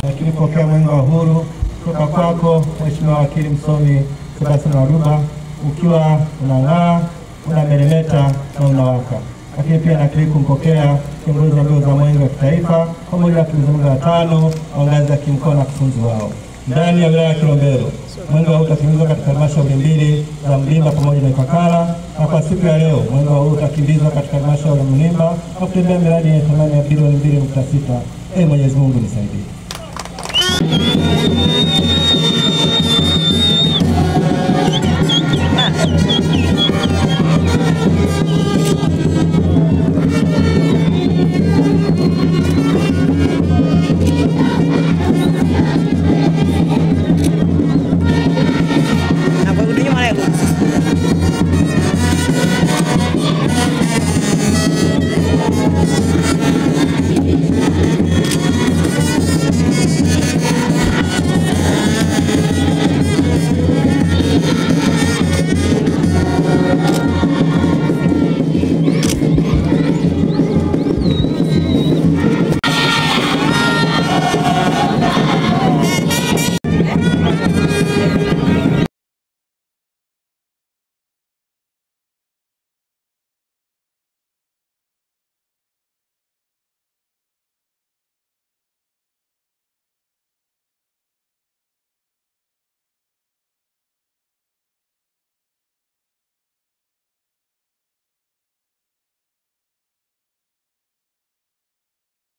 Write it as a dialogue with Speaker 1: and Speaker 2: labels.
Speaker 1: Lakini pokea mwenge wa uhuru kutoka kwako Mheshimiwa Wakili Msomi Sebastian Warumba, ukiwa unang'aa, unameremeta na unawaka. Lakini pia nakiri kumpokea kiongozi wa mbio za mwenge wa kitaifa pamoja na wakimbizi mwenge watano wa ngazi ya kimkoa na kufunzi wao. Ndani ya wilaya ya Kilombero, mwenge wa uhuru utakimbizwa katika halmashauri mbili za Mlimba pamoja na Ifakara, na kwa siku ya leo mwenge wa uhuru utakimbizwa katika halmashauri ya Mlimba na kutembea miradi yenye thamani ya bilioni 2.6. Mwenyezi Mungu nisaidie.